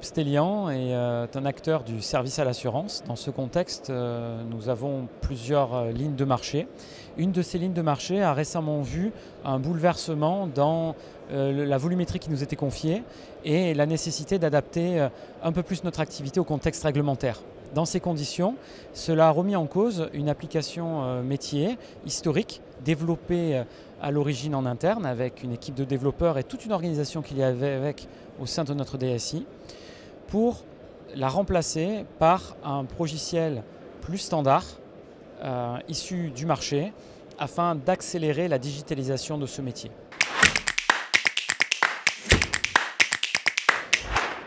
Stellian est un acteur du service à l'assurance. Dans ce contexte, nous avons plusieurs lignes de marché. Une de ces lignes de marché a récemment vu un bouleversement dans la volumétrie qui nous était confiée et la nécessité d'adapter un peu plus notre activité au contexte réglementaire. Dans ces conditions, cela a remis en cause une application métier historique, développée à l'origine en interne avec une équipe de développeurs et toute une organisation qu'il y avait avec au sein de notre DSI, pour la remplacer par un logiciel plus standard, issu du marché, afin d'accélérer la digitalisation de ce métier.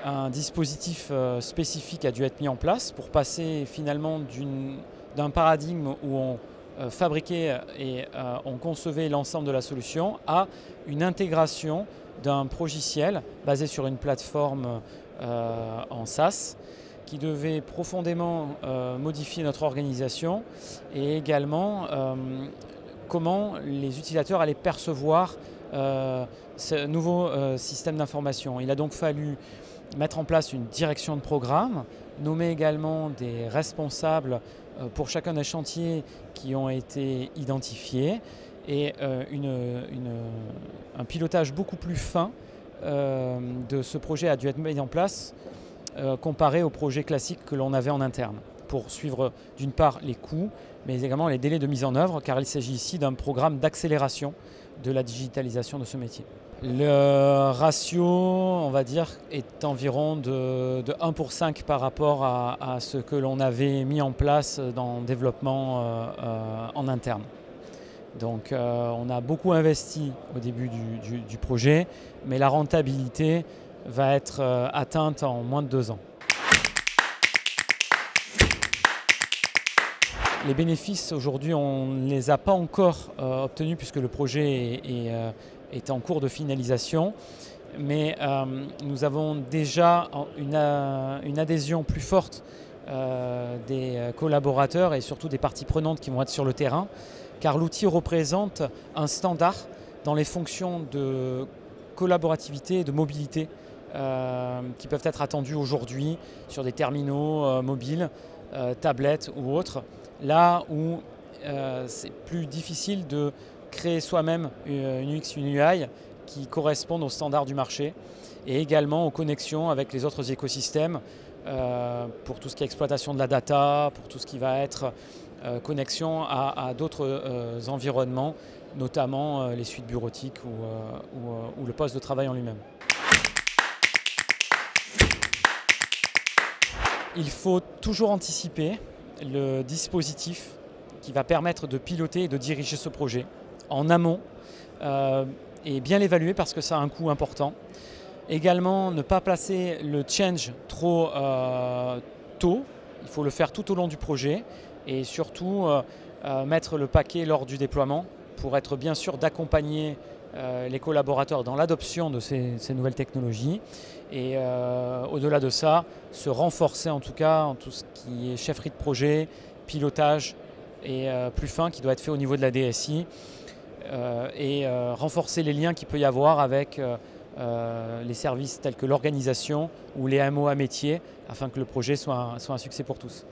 Un dispositif spécifique a dû être mis en place pour passer finalement d'un paradigme où on fabriquait et on concevait l'ensemble de la solution à une intégration d'un logiciel basé sur une plateforme en SaaS qui devait profondément modifier notre organisation et également comment les utilisateurs allaient percevoir ce nouveau système d'information. Il a donc fallu mettre en place une direction de programme, nommer également des responsables pour chacun des chantiers qui ont été identifiés et un pilotage beaucoup plus fin de ce projet a dû être mis en place comparé au projet classique que l'on avait en interne pour suivre d'une part les coûts mais également les délais de mise en œuvre car il s'agit ici d'un programme d'accélération de la digitalisation de ce métier. Le ratio, on va dire, est environ de 1 pour 5 par rapport à ce que l'on avait mis en place dans le développement en interne. Donc on a beaucoup investi au début du projet, mais la rentabilité va être atteinte en moins de 2 ans. Les bénéfices aujourd'hui, on ne les a pas encore obtenus puisque le projet est en cours de finalisation, mais nous avons déjà une adhésion plus forte des collaborateurs et surtout des parties prenantes qui vont être sur le terrain, car l'outil représente un standard dans les fonctions de collaborativité et de mobilité qui peuvent être attendues aujourd'hui sur des terminaux mobiles, tablettes ou autres, là où c'est plus difficile de créer soi-même une UX, une UI qui correspondent aux standards du marché et également aux connexions avec les autres écosystèmes pour tout ce qui est exploitation de la data, pour tout ce qui va être connexion à d'autres environnements, notamment les suites bureautiques ou le poste de travail en lui-même. Il faut toujours anticiper le dispositif qui va permettre de piloter et de diriger ce projet en amont et bien l'évaluer parce que ça a un coût important. Également, ne pas placer le change trop tôt, il faut le faire tout au long du projet et surtout mettre le paquet lors du déploiement pour être bien sûr d'accompagner les collaborateurs dans l'adoption de ces nouvelles technologies et au-delà de ça, se renforcer en tout cas en tout ce qui est chefferie de projet, pilotage et plus fin qui doit être fait au niveau de la DSI et renforcer les liens qu'il peut y avoir avec les services tels que l'organisation ou les MOA métiers afin que le projet soit un succès pour tous.